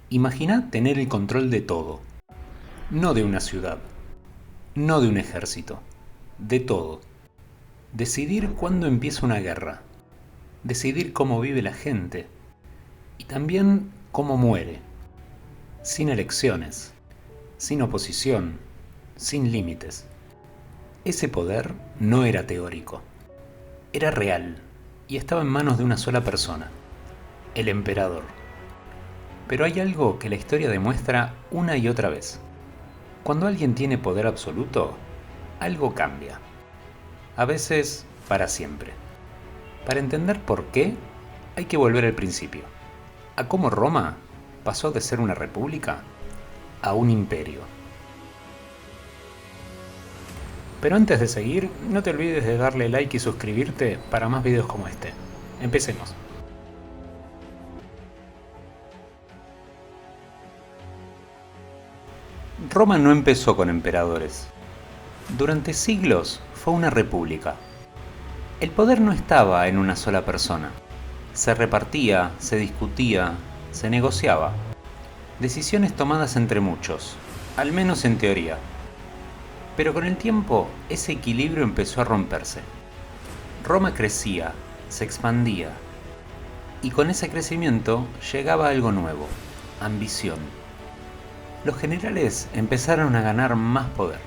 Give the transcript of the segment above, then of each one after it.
Imagina tener el control de todo, no de una ciudad, no de un ejército, de todo. Decidir cuándo empieza una guerra, decidir cómo vive la gente y también cómo muere, sin elecciones, sin oposición, sin límites. Ese poder no era teórico, era real y estaba en manos de una sola persona, el emperador. Pero hay algo que la historia demuestra una y otra vez. Cuando alguien tiene poder absoluto, algo cambia. A veces, para siempre. Para entender por qué, hay que volver al principio. A cómo Roma pasó de ser una república a un imperio. Pero antes de seguir, no te olvides de darle like y suscribirte para más videos como este. Empecemos. Roma no empezó con emperadores. Durante siglos fue una república. El poder no estaba en una sola persona. Se repartía, se discutía, se negociaba. Decisiones tomadas entre muchos, al menos en teoría. Pero con el tiempo, ese equilibrio empezó a romperse. Roma crecía, se expandía. Y con ese crecimiento llegaba algo nuevo, ambición. Los generales empezaron a ganar más poder.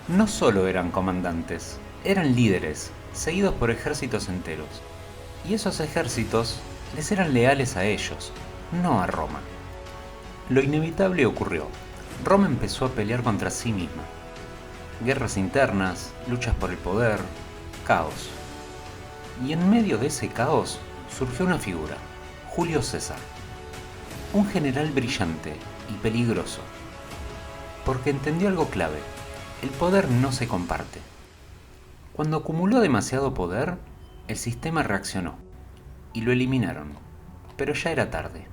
No solo eran comandantes, eran líderes, seguidos por ejércitos enteros. Y esos ejércitos les eran leales a ellos, no a Roma. Lo inevitable ocurrió. Roma empezó a pelear contra sí misma. Guerras internas, luchas por el poder, caos. Y en medio de ese caos surgió una figura, Julio César. Un general brillante y peligroso. Porque entendió algo clave. El poder no se comparte. Cuando acumuló demasiado poder, el sistema reaccionó y lo eliminaron, pero ya era tarde.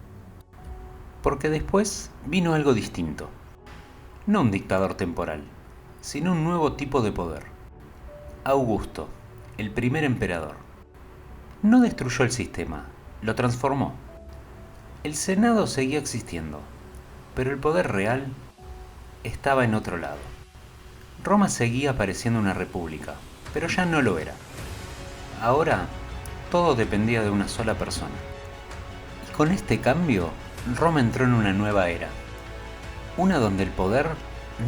Porque después vino algo distinto. No un dictador temporal, sino un nuevo tipo de poder. Augusto, el primer emperador. No destruyó el sistema, lo transformó. El Senado seguía existiendo, pero el poder real estaba en otro lado. Roma seguía pareciendo una república, pero ya no lo era. Ahora, todo dependía de una sola persona. Y con este cambio, Roma entró en una nueva era. Una donde el poder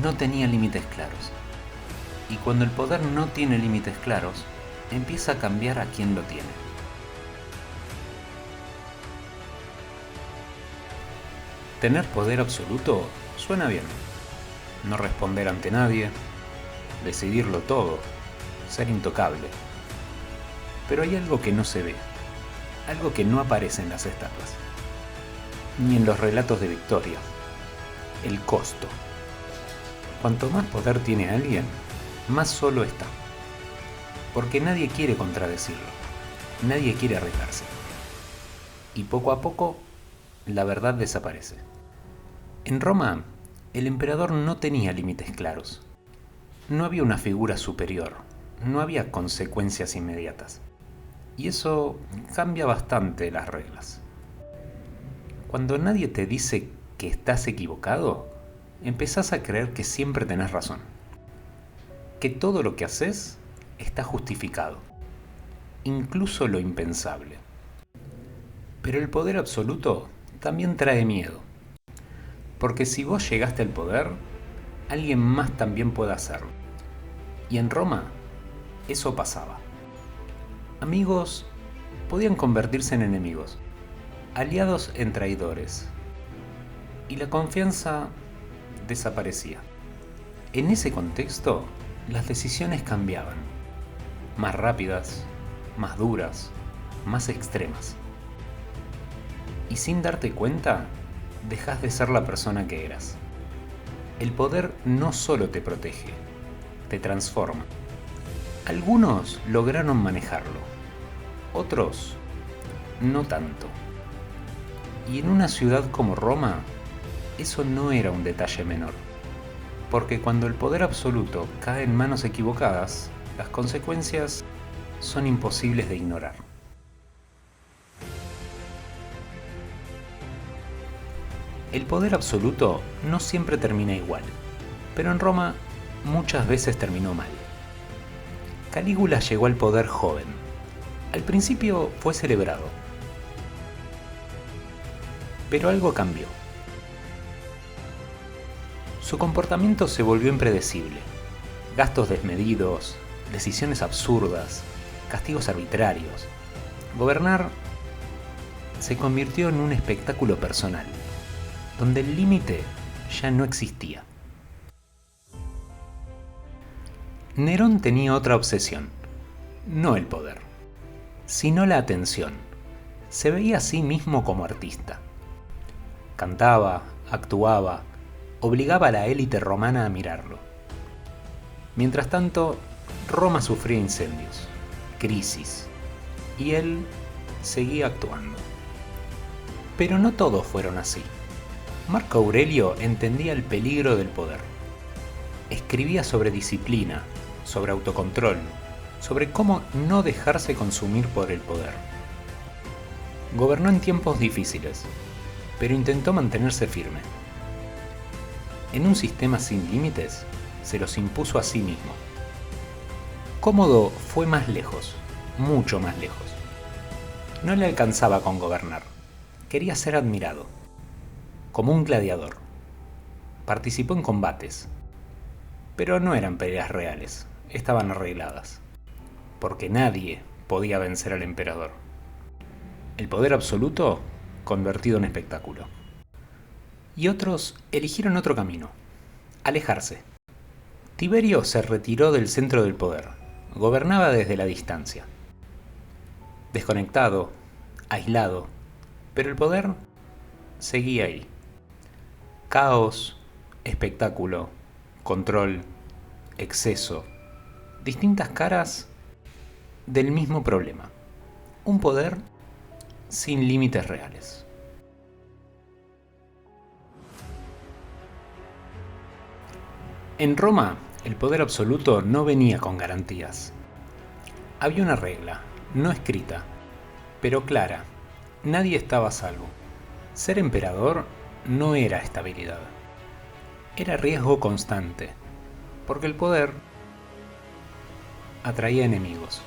no tenía límites claros. Y cuando el poder no tiene límites claros, empieza a cambiar a quien lo tiene. Tener poder absoluto suena bien. No responder ante nadie, decidirlo todo, ser intocable. Pero hay algo que no se ve, algo que no aparece en las estatuas, ni en los relatos de victoria: el costo. Cuanto más poder tiene alguien, más solo está. Porque nadie quiere contradecirlo, nadie quiere arriesgarse. Y poco a poco, la verdad desaparece. En Roma, el emperador no tenía límites claros. No había una figura superior, no había consecuencias inmediatas. Y eso cambia bastante las reglas. Cuando nadie te dice que estás equivocado, empezás a creer que siempre tenés razón. Que todo lo que haces está justificado, incluso lo impensable. Pero el poder absoluto también trae miedo. Porque si vos llegaste al poder, alguien más también puede hacerlo. Y en Roma, eso pasaba. Amigos podían convertirse en enemigos, aliados en traidores, y la confianza desaparecía. En ese contexto, las decisiones cambiaban, más rápidas, más duras, más extremas. Y sin darte cuenta, dejas de ser la persona que eras. El poder no solo te protege, te transforma. Algunos lograron manejarlo, otros no tanto. Y en una ciudad como Roma, eso no era un detalle menor. Porque cuando el poder absoluto cae en manos equivocadas, las consecuencias son imposibles de ignorar. El poder absoluto no siempre termina igual, pero en Roma muchas veces terminó mal. Calígula llegó al poder joven. Al principio fue celebrado, pero algo cambió. Su comportamiento se volvió impredecible. Gastos desmedidos, decisiones absurdas, castigos arbitrarios. Gobernar se convirtió en un espectáculo personal, donde el límite ya no existía. Nerón tenía otra obsesión, no el poder, sino la atención. Se veía a sí mismo como artista. Cantaba, actuaba, obligaba a la élite romana a mirarlo. Mientras tanto, Roma sufría incendios, crisis, y él seguía actuando. Pero no todos fueron así. Marco Aurelio entendía el peligro del poder. Escribía sobre disciplina, sobre autocontrol, sobre cómo no dejarse consumir por el poder. Gobernó en tiempos difíciles, pero intentó mantenerse firme. En un sistema sin límites, se los impuso a sí mismo. Cómodo fue más lejos, mucho más lejos. No le alcanzaba con gobernar, quería ser admirado. Como un gladiador. Participó en combates, pero no eran peleas reales, estaban arregladas, porque nadie podía vencer al emperador. El poder absoluto convertido en espectáculo. Y otros eligieron otro camino, alejarse. Tiberio se retiró del centro del poder, gobernaba desde la distancia. Desconectado, aislado, pero el poder seguía ahí. Caos, espectáculo, control, exceso, distintas caras del mismo problema. Un poder sin límites reales. En Roma, el poder absoluto no venía con garantías. Había una regla, no escrita, pero clara. Nadie estaba a salvo. Ser emperador no era estabilidad. Era riesgo constante, porque el poder atraía enemigos.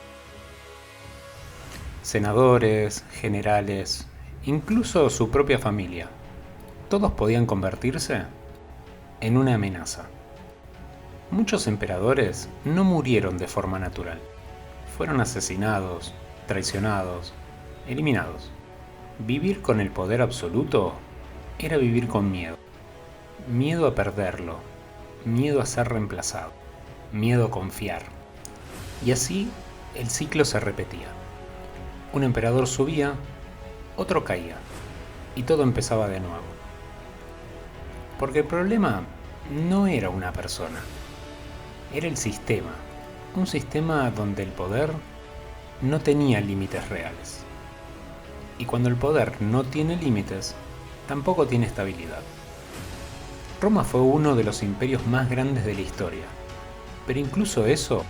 Senadores, generales, incluso su propia familia. Todos podían convertirse en una amenaza. Muchos emperadores no murieron de forma natural. Fueron asesinados, traicionados, eliminados. Vivir con el poder absoluto era vivir con miedo. Miedo a perderlo, miedo a ser reemplazado, miedo a confiar. Y así el ciclo se repetía. Un emperador subía, otro caía, y todo empezaba de nuevo. Porque el problema no era una persona, era el sistema. Un sistema donde el poder no tenía límites reales. Y cuando el poder no tiene límites, tampoco tiene estabilidad. Roma fue uno de los imperios más grandes de la historia, pero incluso eso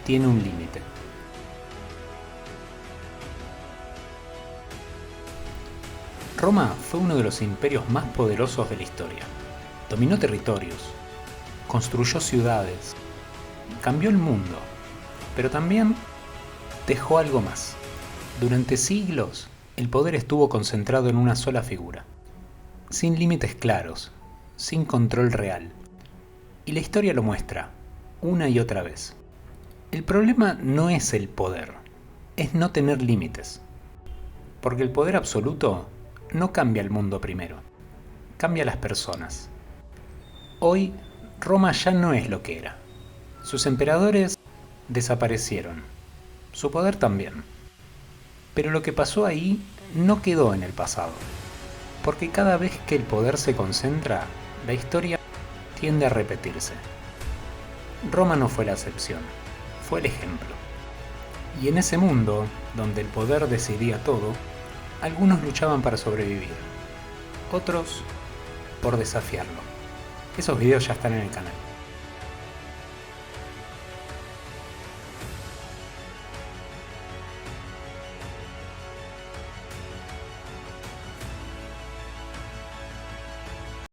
tiene un límite. Roma fue uno de los imperios más poderosos de la historia. Dominó territorios, construyó ciudades, cambió el mundo, pero también dejó algo más. Durante siglos, el poder estuvo concentrado en una sola figura, sin límites claros, sin control real. Y la historia lo muestra, una y otra vez. El problema no es el poder, es no tener límites. Porque el poder absoluto no cambia el mundo primero, cambia las personas. Hoy, Roma ya no es lo que era. Sus emperadores desaparecieron, su poder también. Pero lo que pasó ahí no quedó en el pasado, porque cada vez que el poder se concentra, la historia tiende a repetirse. Roma no fue la excepción, fue el ejemplo. Y en ese mundo, donde el poder decidía todo, algunos luchaban para sobrevivir, otros por desafiarlo. Esos videos ya están en el canal.